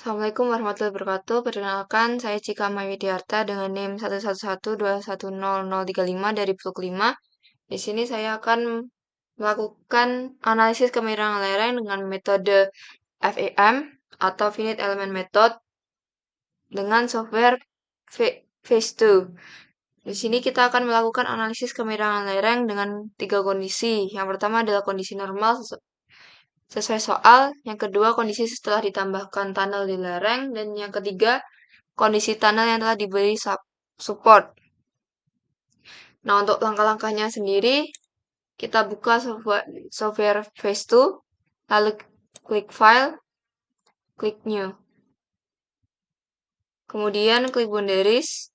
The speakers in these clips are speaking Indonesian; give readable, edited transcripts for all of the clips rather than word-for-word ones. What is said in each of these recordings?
Assalamualaikum warahmatullahi wabarakatuh. Perkenalkan, saya Cika Maywidiarta dengan NIM 11121010035 dari Blok 5. Di sini saya akan melakukan analisis kemiringan lereng dengan metode FEM atau Finite Element Method dengan software Phase2. Di sini kita akan melakukan analisis kemiringan lereng dengan tiga kondisi. Yang pertama adalah kondisi normal sesuai soal, yang kedua kondisi setelah ditambahkan tunnel di lereng, dan yang ketiga kondisi tunnel yang telah diberi support. Nah, untuk langkah-langkahnya sendiri, kita buka software Phase2, lalu klik File, klik New. Kemudian klik Boundaries,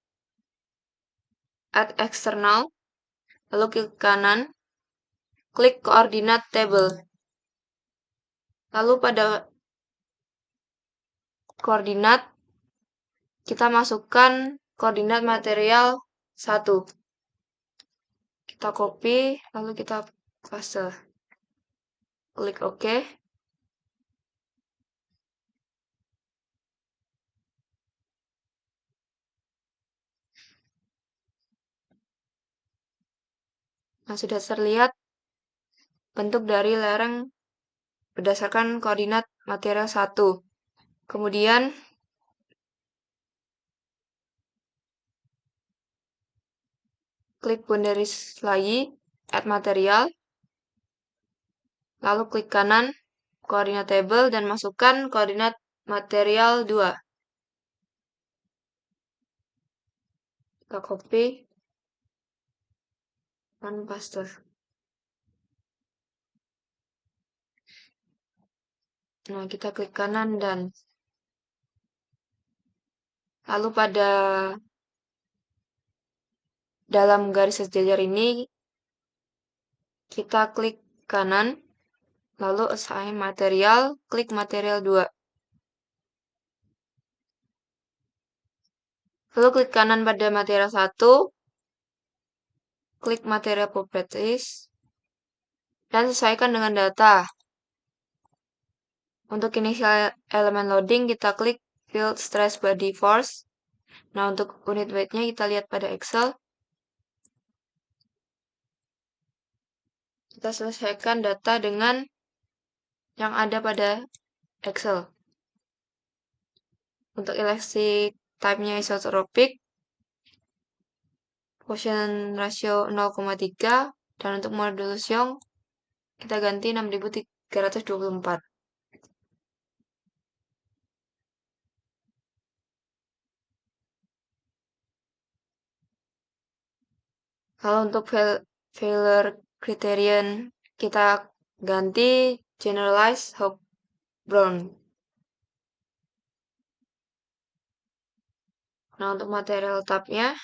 Add External, lalu klik kanan, klik Coordinate Table. Lalu pada koordinat, kita masukkan koordinat material 1. Kita copy, lalu kita paste. Klik OK. Nah, sudah terlihat bentuk dari lereng berdasarkan koordinat material 1. Kemudian, klik boundaries lagi, add material, lalu klik kanan, koordinat table, dan masukkan koordinat material 2. Kita copy, dan paste. Nah, kita klik kanan dan lalu pada dalam garis sejajar ini, kita klik kanan, lalu assign material, klik material 2. Lalu klik kanan pada material 1, klik material properties, dan sesuaikan dengan data. Untuk initial elemen loading, kita klik field stress body force. Nah, untuk unit weight-nya kita lihat pada Excel. Kita selesaikan data dengan yang ada pada Excel. Untuk elastic type-nya isotropic, Poisson ratio 0,3, dan untuk modulus Young kita ganti 6324. Kalau untuk failure criterion kita ganti generalized Hopf-Brown. Nah, untuk material type-nya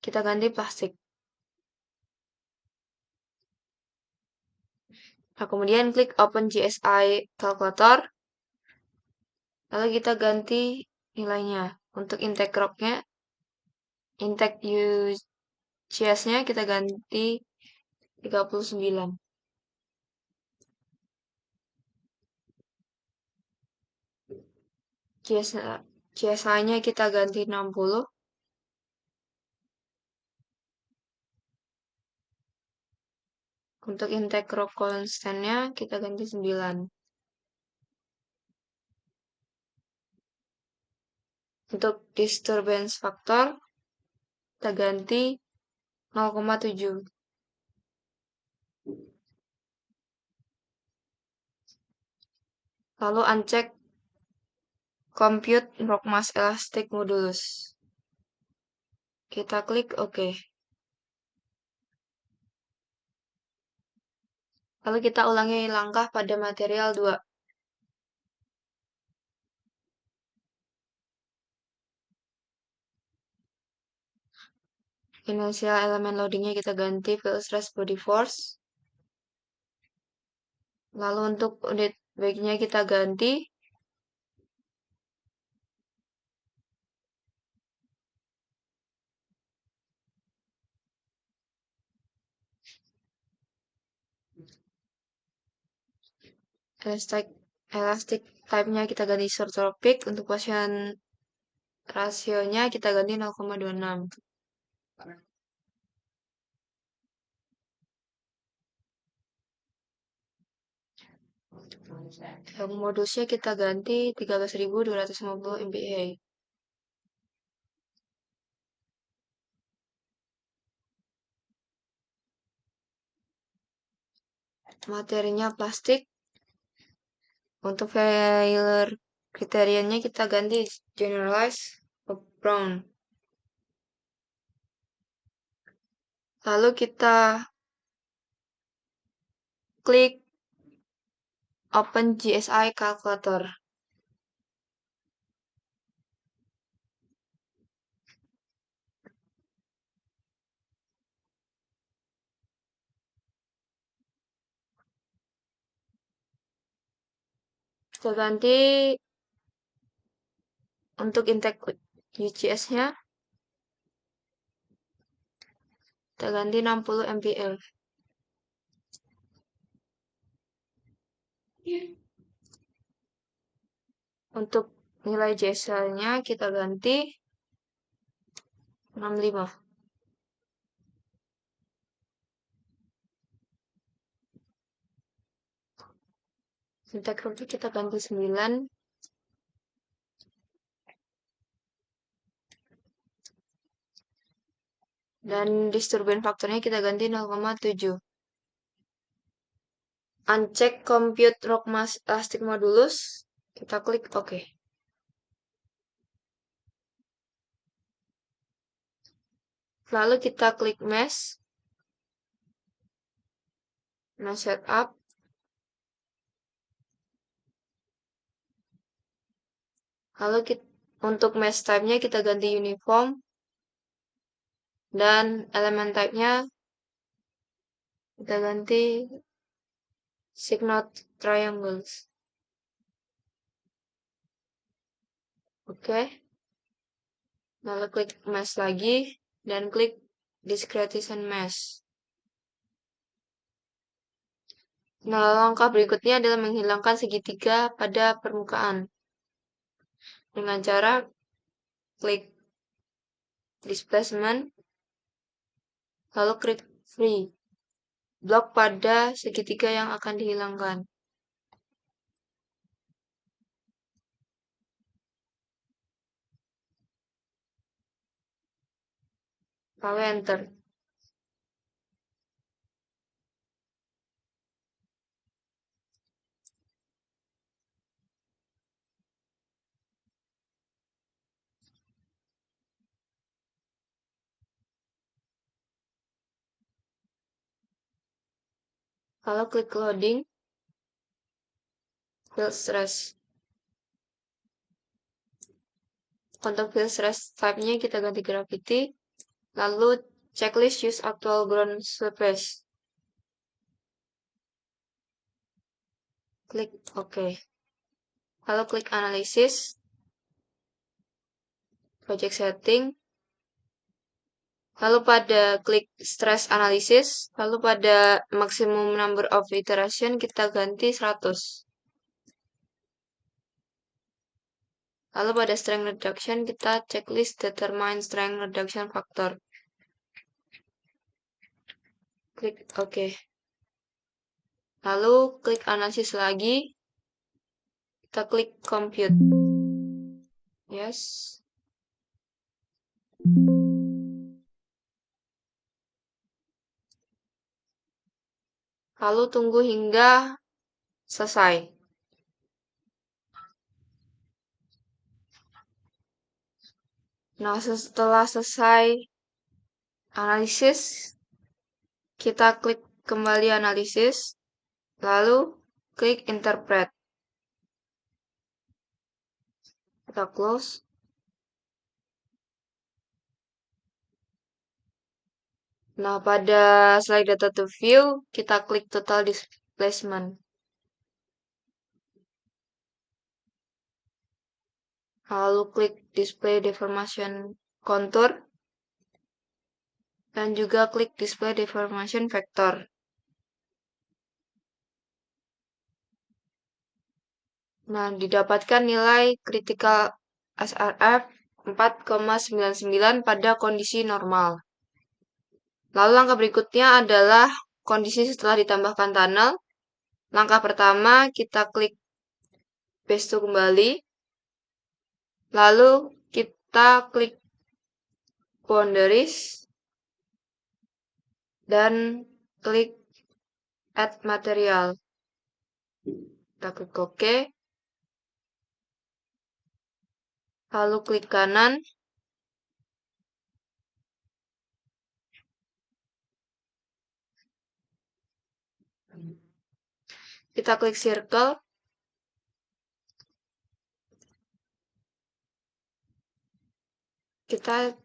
kita ganti plastik. Nah, kemudian klik Open GSI Calculator. Lalu kita ganti nilainya. Untuk intake rock-nya, intake UCS-nya kita ganti 39. CSI-nya kita ganti 60. Untuk intake rock constant-nya kita ganti 9. Untuk disturbance factor kita ganti 0,7. Lalu uncheck compute rock mass elastic modulus. Kita klik OK. Lalu kita ulangi langkah pada material 2. Initial elemen loadingnya kita ganti field stress body force. Lalu untuk unit weight-nya kita ganti elastic type-nya kita ganti isotropic, untuk Gaussian rasionya kita ganti 0,26. Modusnya kita ganti 13.250 MPa. Materinya plastik. Untuk failure kriterianya kita ganti generalize brown. Lalu kita klik open GSI calculator. Kita ganti untuk intake UCS-nya. Kita ganti 60 MPL. Untuk nilai JSL-nya kita ganti 65. Intake kita ganti 9. Dan disturbance faktornya kita ganti 0,7. Uncheck compute rock mass elastic modulus. Kita klik OK. Lalu kita klik mesh setup. Lalu untuk mesh type-nya kita ganti uniform. Dan elemen type-nya kita ganti Signode triangles. Oke. Lalu klik mesh lagi dan klik discretization mesh. Nah, langkah berikutnya adalah menghilangkan segitiga pada permukaan. Dengan cara klik displacement, lalu klik free. Blok pada segitiga yang akan dihilangkan. Lalu enter. Lalu klik loading, field stress. Untuk field stress type-nya kita ganti gravity. Lalu checklist use actual ground surface. Klik OK. Lalu klik analysis, project setting. Lalu pada klik stress analysis, lalu pada maximum number of iteration kita ganti 100. Lalu pada strength reduction kita checklist determine strength reduction factor. Klik OK. Lalu klik analisis lagi. Kita klik compute. Yes. Lalu tunggu hingga selesai. Nah, setelah selesai analisis, kita klik kembali analisis, lalu klik interpret. Kita close. Nah, pada slide data to view, kita klik total displacement. Lalu klik display deformation contour. Dan juga klik display deformation vector. Nah, didapatkan nilai critical SRF 4,99 pada kondisi normal. Lalu langkah berikutnya adalah kondisi setelah ditambahkan tunnel. Langkah pertama, kita klik paste to kembali. Lalu kita klik boundaries dan klik add material. Kita klik OK. Lalu klik kanan. Kita klik circle. Kita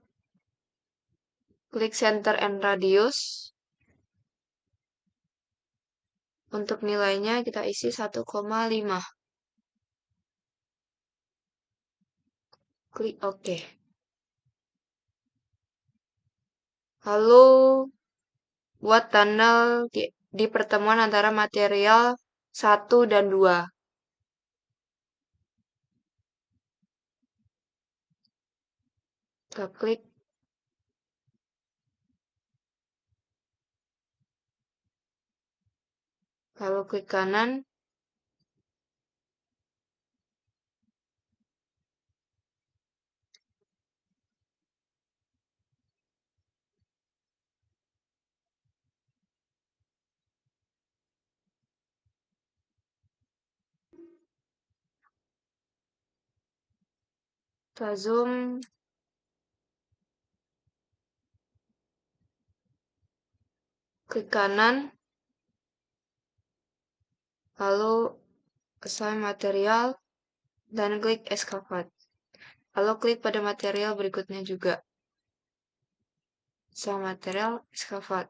klik center and radius. Untuk nilainya kita isi 1,5. Klik OK. Lalu buat tunnel di pertemuan antara material 1 dan 2. Kita klik. Lalu klik kanan. Kita zoom. Klik kanan. Lalu assign material dan klik excavate. Lalu klik pada material berikutnya juga. Assign material, excavate.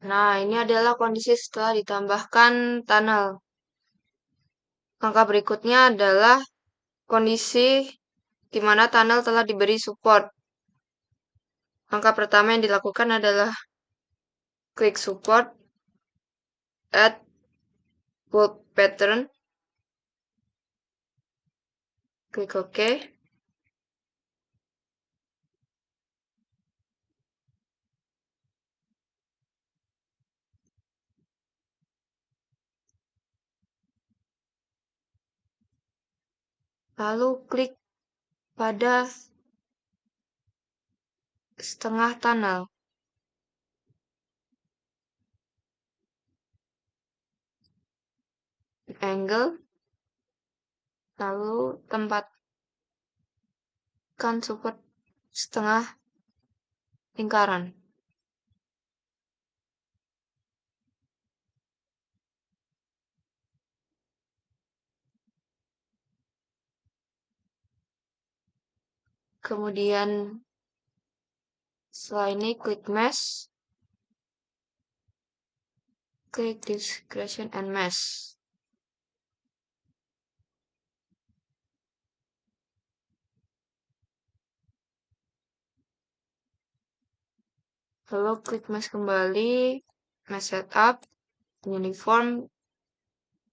Nah, ini adalah kondisi setelah ditambahkan tunnel. Langkah berikutnya adalah kondisi di mana tunnel telah diberi support. Langkah pertama yang dilakukan adalah klik support, add bulk pattern, klik OK. Lalu klik pada setengah tunnel. Angle. Lalu tempatkan support setengah lingkaran. Kemudian setelah ini klik mesh, klik discretion and mesh. Lalu klik mesh kembali, mesh setup, uniform,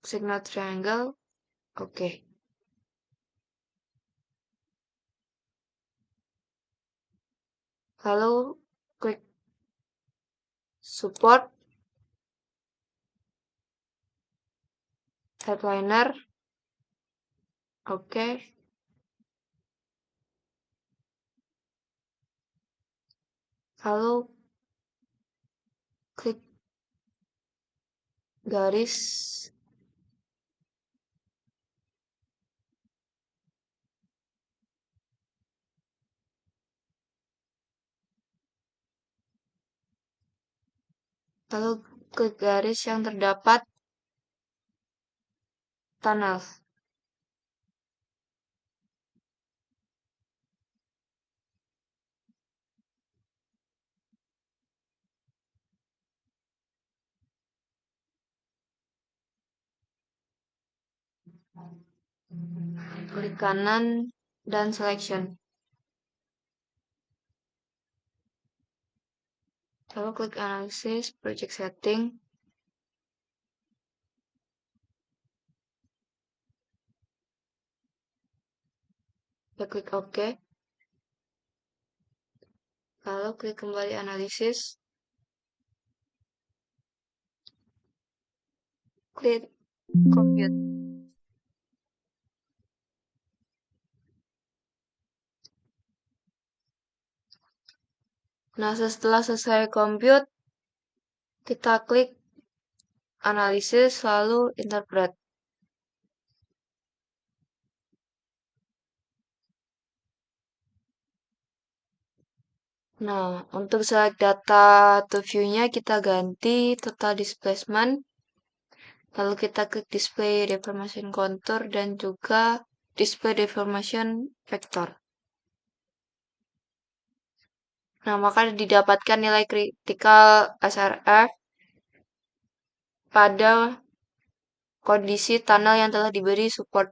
signal triangle, oke. Lalu klik support, headliner, oke. Lalu klik garis, lalu klik garis yang terdapat tunnel. klik kanan, dan selection. Lalu klik analisis, project setting. Kita klik OK. Lalu klik kembali analisis. Klik compute. Nah, setelah selesai compute, kita klik analisis lalu interpret. Nah, untuk select data to view-nya kita ganti total displacement. Lalu kita klik display deformation contour dan juga display deformation vector. Nah, maka didapatkan nilai kritikal SRF pada kondisi tunnel yang telah diberi support